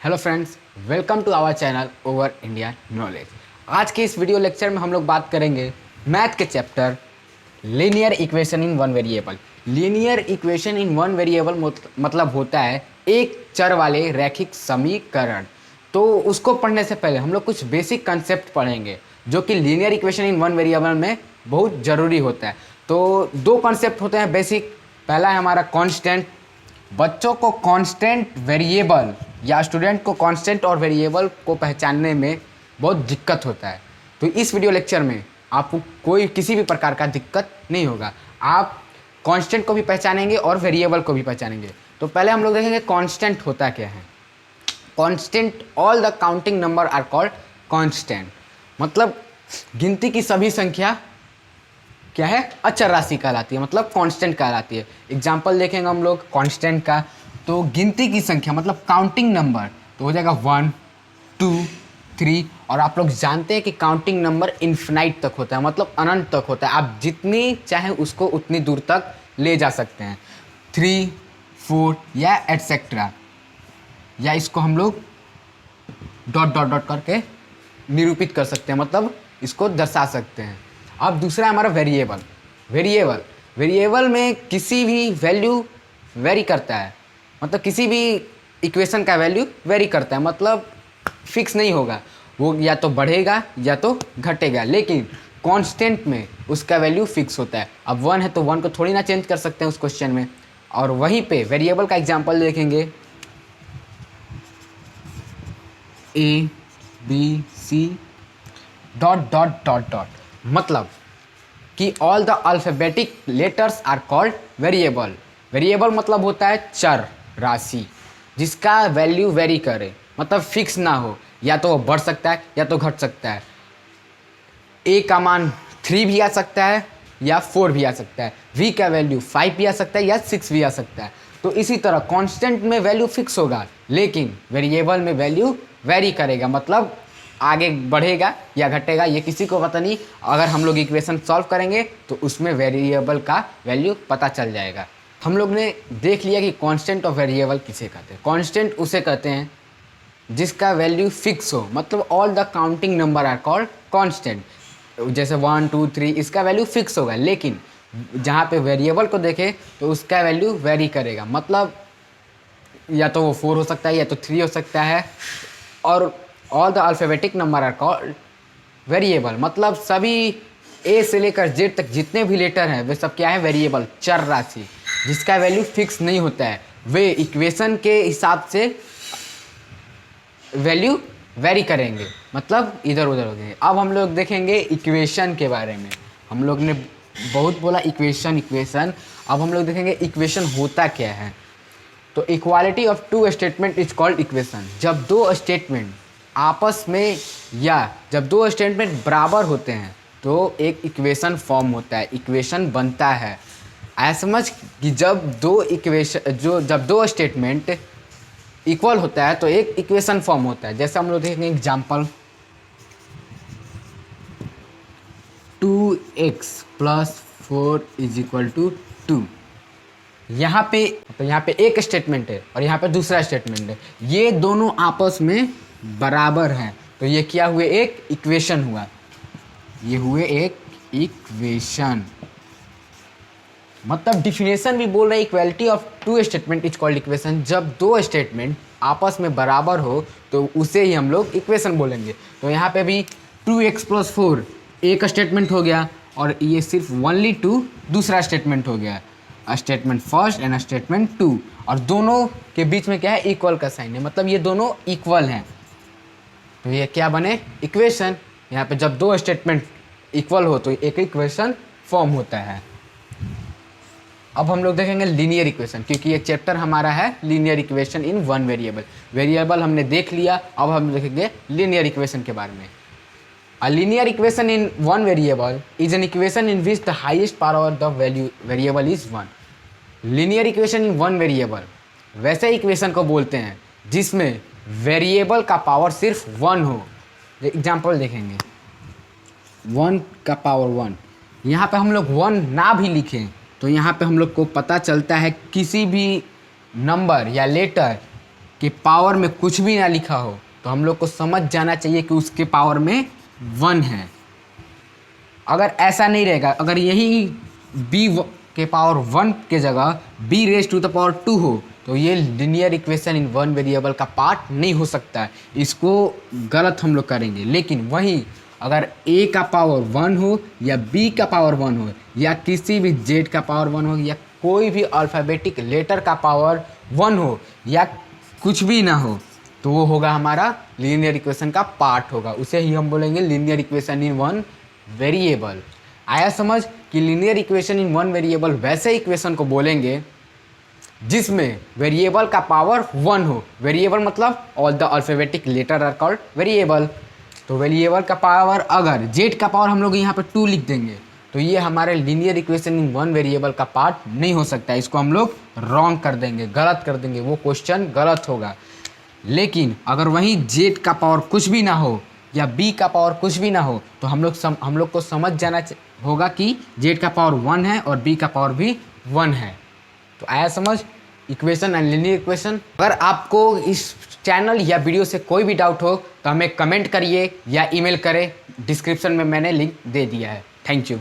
Hello friends, welcome to our channel over India knowledge. आज के इस वीडियो लेक्चर में हम लोग बात करेंगे मैथ के chapter linear equation in one variable. Linear equation in one variable मतलब होता है एक चर वाले रैखिक समीकरण। तो उसको पढ़ने से पहले हम लोग कुछ बेसिक कंसेप्ट पढ़ेंगे जो कि linear equation in one variable में बहुत ज़रूरी होता है। तो दो कॉन्सेप्ट होते हैं बेसिक। पहला है हमारा कांस्टेंट। बच्चों को कांस्टेंट वेरिएबल या स्टूडेंट को कांस्टेंट और वेरिएबल को पहचानने में बहुत दिक्कत होता है। तो इस वीडियो लेक्चर में आपको कोई किसी भी प्रकार का दिक्कत नहीं होगा। आप कांस्टेंट को भी पहचानेंगे और वेरिएबल को भी पहचानेंगे। तो पहले हम लोग देखेंगे कांस्टेंट होता क्या है। Constant, all the counting number are called constant. मतलब गिनती की सभी संख्या क्या है, अचर राशि कहलाती है, मतलब कांस्टेंट कहलाती है। एग्जाम्पल देखेंगे हम लोग कांस्टेंट का। तो गिनती की संख्या मतलब काउंटिंग नंबर तो हो जाएगा 1, 2, 3। और आप लोग जानते हैं कि काउंटिंग नंबर इन्फिनाइट तक होता है, मतलब अनंत तक होता है। आप जितनी चाहे उसको उतनी दूर तक ले जा सकते हैं। 3, 4 या एटसेट्रा, या इसको हम लोग डॉट डॉट डॉट करके निरूपित कर सकते हैं, मतलब इसको दर्शा सकते हैं। अब दूसरा है हमारा वेरिएबल। वेरिएबल में किसी भी वैल्यू वेरी करता है, मतलब किसी भी इक्वेशन का वैल्यू वेरी करता है, मतलब फिक्स नहीं होगा, वो या तो बढ़ेगा या तो घटेगा। लेकिन कांस्टेंट में उसका वैल्यू फिक्स होता है। अब 1 है तो 1 को थोड़ी ना चेंज कर सकते हैं उस क्वेश्चन में। और वहीं पे वेरिएबल का एग्जांपल देखेंगे, A B C dot dot dot dot, मतलब कि all the alphabetic letters are called variable. Variable मतलब होता है चर राशि जिसका वैल्यू वेरी करे, मतलब फिक्स ना हो, या तो वो बढ़ सकता है या तो घट सकता है। A का मान 3 भी आ सकता है या 4 भी आ सकता है। V का वैल्यू 5 भी आ सकता है या 6 भी आ सकता है। तो इसी तरह कांस्टेंट में वैल्यू फिक्स होगा, लेकिन वेरिएबल में वैल्यू वेरी करेगा, मतलब आगे बढ़ेगा या घटेगा ये किसी को पता नहीं। अगर हम लोग इक्वेशन सॉल्व करेंगे तो उसमें वेरिएबल का वैल्यू पता चल जाएगा। हम लोग ने देख लिया कि कांस्टेंट और वेरिएबल किसे कहते हैं। कांस्टेंट उसे कहते हैं जिसका वैल्यू फिक्स हो, मतलब all the counting number are called constant. जैसे 1, 2, 3 इसका वैल्यू फिक्स होगा, लेकिन जहाँ पे वेरिएबल को देखें तो उसका वैल्यू वेरी करेगा, मतलब या तो वो 4 हो सकता है या तो 3 हो सकता है। और all the alphabetic number are called variable, मतलब सभी ए से लेकर जेड तक जितने भी लेटर हैं वे सब क्या है, वेरिएबल, चर राशि जिसका वैल्यू फिक्स नहीं होता है। वे इक्वेशन के हिसाब से वैल्यू वेरी करेंगे, मतलब इधर उधर हो जाएंगे। अब हम लोग देखेंगे इक्वेशन के बारे में। हम लोग ने बहुत बोला इक्वेशन। अब हम लोग देखेंगे इक्वेशन होता क्या है। तो equality of two statement is called equation. जब दो स्टेटमेंट आपस में या जब दो स्टेटमेंट बराबर होते हैं तो एक इक्वेशन फॉर्म होता है, इक्वेशन बनता है। ऐसा समझ कि जब दो स्टेटमेंट इक्वल होता है तो एक इक्वेशन फॉर्म होता है। जैसे हम लोग देखेंगे एग्जाम्पल, 2x + 4 = 2। यहाँ पे एक स्टेटमेंट है और यहाँ पे दूसरा स्टेटमेंट है, ये दोनों आपस में बराबर हैं, तो ये क्या हुए, एक इक्वेशन हुआ। ये हुए एक इक्वेशन, मतलब डिफिनेशन भी बोल रहे हैं equality of two statement is called equation. जब दो स्टेटमेंट आपस में बराबर हो तो उसे ही हम लोग इक्वेशन बोलेंगे। तो यहाँ पे भी 2x + 4 एक स्टेटमेंट हो गया और ये सिर्फ ओनली 2 दूसरा स्टेटमेंट हो गया, स्टेटमेंट फर्स्ट एंड स्टेटमेंट 2। और दोनों के बीच में क्या है, इक्वल का साइन है, मतलब ये दोनों इक्वल हैं, तो ये क्या बने, इक्वेशन। यहाँ पे जब दो स्टेटमेंट इक्वल हो तो एक इक्वेशन फॉर्म होता है। अब हम लोग देखेंगे लीनियर इक्वेशन, क्योंकि ये चैप्टर हमारा है linear equation in one variable. Variable हमने देख लिया, अब हम देखेंगे लीनियर इक्वेशन के बारे में। A linear equation in one variable is an equation in which the highest power of the variable is 1. Linear equation in one variable वैसे इक्वेशन को बोलते हैं जिसमें वेरिएबल का पावर सिर्फ 1 हो। एग्जाम्पल देखेंगे, 1 का पावर 1। यहाँ पे हम लोग 1 ना भी लिखें तो यहाँ पे हम लोग को पता चलता है किसी भी नंबर या लेटर के पावर में कुछ भी ना लिखा हो तो हम लोग को समझ जाना चाहिए कि उसके पावर में 1 है। अगर ऐसा नहीं रहेगा, अगर यही b के पावर 1 के जगह b raise to the power 2 हो तो ये linear equation in one variable का पार्ट नहीं हो सकता है, इसको गलत हम लोग करेंगे। लेकिन वहीं अगर a का पावर 1 हो या b का पावर 1 हो या किसी भी z का पावर 1 हो या कोई भी अल्फ़ाबेटिक लेटर का पावर 1 हो या कुछ भी ना हो तो वो होगा हमारा लीनियर इक्वेशन का पार्ट होगा, उसे ही हम बोलेंगे linear equation in one variable. आया समझ कि linear equation in one variable वैसे इक्वेशन को बोलेंगे जिसमें वेरिएबल का पावर 1 हो। वेरिएबल मतलब all the alphabetic letter are called variable. तो वेरिएबल का पावर, अगर जेड का पावर हम लोग यहाँ पे 2 लिख देंगे तो ये हमारे linear equation in one variable का पार्ट नहीं हो सकता, इसको हम लोग रॉन्ग कर देंगे, गलत कर देंगे, वो क्वेश्चन गलत होगा। लेकिन अगर वहीं जेड का पावर कुछ भी ना हो या बी का पावर कुछ भी ना हो तो हम लोग को समझ जाना होगा कि जेड का पावर 1 है और बी का पावर भी 1 है। तो आया समझ इक्वेशन एंड लीनियर इक्वेशन। अगर आपको इस चैनल या वीडियो से कोई भी डाउट हो तो हमें कमेंट करिए या ईमेल करें, डिस्क्रिप्शन में मैंने लिंक दे दिया है। Thank you.